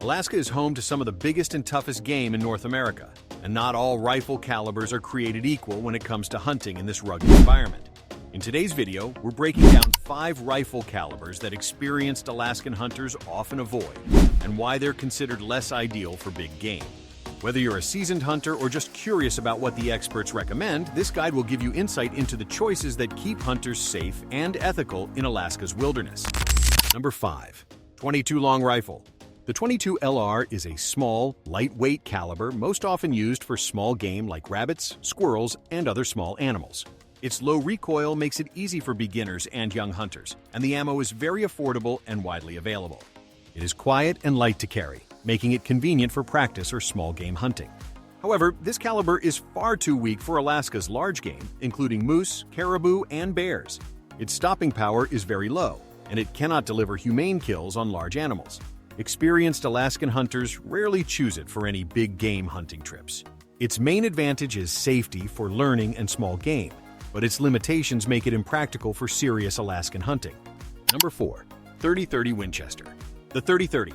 Alaska is home to some of the biggest and toughest game in North America, and not all rifle calibers are created equal when it comes to hunting in this rugged environment. In today's video, we're breaking down 5 rifle calibers that experienced Alaskan hunters often avoid, and why they're considered less ideal for big game. Whether you're a seasoned hunter or just curious about what the experts recommend, this guide will give you insight into the choices that keep hunters safe and ethical in Alaska's wilderness. Number 5. 22 Long Rifle. The 22 LR is a small, lightweight caliber most often used for small game like rabbits, squirrels, and other small animals. Its low recoil makes it easy for beginners and young hunters, and the ammo is very affordable and widely available. It is quiet and light to carry, making it convenient for practice or small game hunting. However, this caliber is far too weak for Alaska's large game, including moose, caribou, and bears. Its stopping power is very low, and it cannot deliver humane kills on large animals. Experienced Alaskan hunters rarely choose it for any big game hunting trips. Its main advantage is safety for learning and small game, but its limitations make it impractical for serious Alaskan hunting. Number 4. 30-30 Winchester. The 30-30.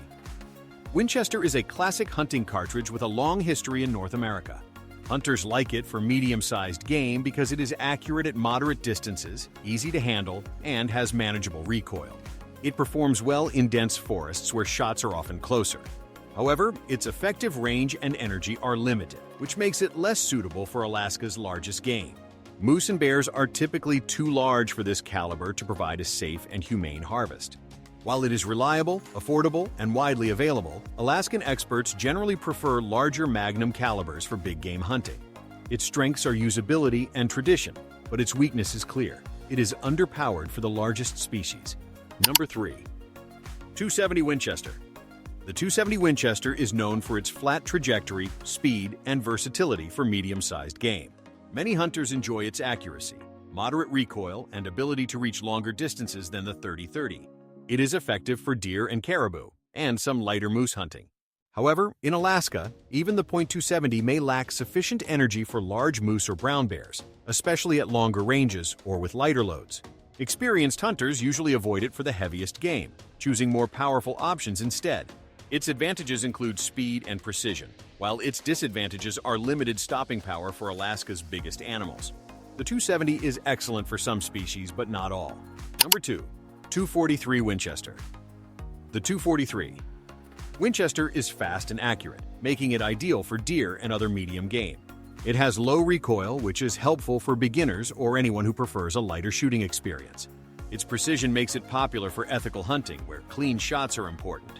Winchester is a classic hunting cartridge with a long history in North America. Hunters like it for medium-sized game because it is accurate at moderate distances, easy to handle, and has manageable recoil. It performs well in dense forests where shots are often closer. However, its effective range and energy are limited, which makes it less suitable for Alaska's largest game. Moose and bears are typically too large for this caliber to provide a safe and humane harvest. While it is reliable, affordable, and widely available, Alaskan experts generally prefer larger magnum calibers for big game hunting. Its strengths are usability and tradition, but its weakness is clear. It is underpowered for the largest species. Number 3. 270 Winchester. The 270 Winchester is known for its flat trajectory, speed, and versatility for medium-sized game. Many hunters enjoy its accuracy, moderate recoil, and ability to reach longer distances than the 30-30. It is effective for deer and caribou, and some lighter moose hunting. However, in Alaska, even the .270 may lack sufficient energy for large moose or brown bears, especially at longer ranges or with lighter loads. Experienced hunters usually avoid it for the heaviest game, choosing more powerful options instead. Its advantages include speed and precision, while its disadvantages are limited stopping power for Alaska's biggest animals. The 270 is excellent for some species, but not all. Number 2. 243 Winchester. The 243. Winchester is fast and accurate, making it ideal for deer and other medium game. It has low recoil, which is helpful for beginners or anyone who prefers a lighter shooting experience. Its precision makes it popular for ethical hunting, where clean shots are important.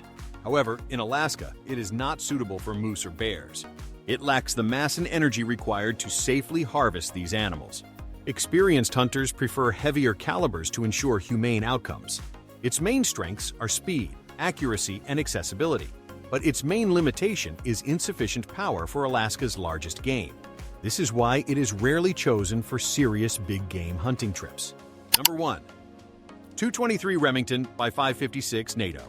However, in Alaska, it is not suitable for moose or bears. It lacks the mass and energy required to safely harvest these animals. Experienced hunters prefer heavier calibers to ensure humane outcomes. Its main strengths are speed, accuracy, and accessibility, but its main limitation is insufficient power for Alaska's largest game. This is why it is rarely chosen for serious big game hunting trips. Number 1. 223 Remington by 556 NATO.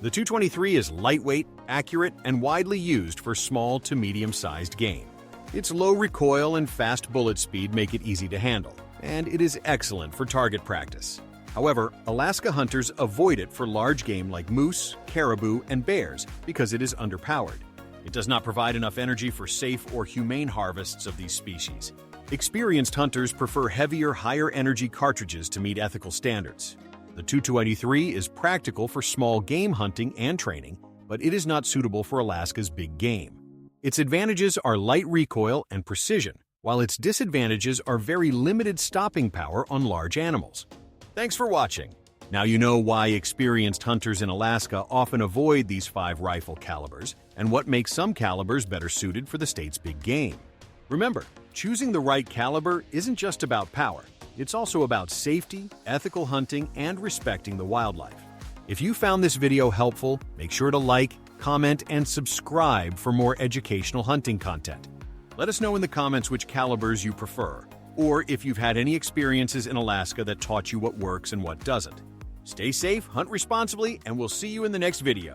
The 223 is lightweight, accurate, and widely used for small to medium-sized game. Its low recoil and fast bullet speed make it easy to handle, and it is excellent for target practice. However, Alaska hunters avoid it for large game like moose, caribou, and bears because it is underpowered. It does not provide enough energy for safe or humane harvests of these species. Experienced hunters prefer heavier, higher-energy cartridges to meet ethical standards. The 223 is practical for small game hunting and training, but it is not suitable for Alaska's big game. Its advantages are light recoil and precision, while its disadvantages are very limited stopping power on large animals. Thanks for watching. Now you know why experienced hunters in Alaska often avoid these 5 rifle calibers, and what makes some calibers better suited for the state's big game. Remember, choosing the right caliber isn't just about power. It's also about safety, ethical hunting, and respecting the wildlife. If you found this video helpful, make sure to like, comment, and subscribe for more educational hunting content. Let us know in the comments which calibers you prefer, or if you've had any experiences in Alaska that taught you what works and what doesn't. Stay safe, hunt responsibly, and we'll see you in the next video.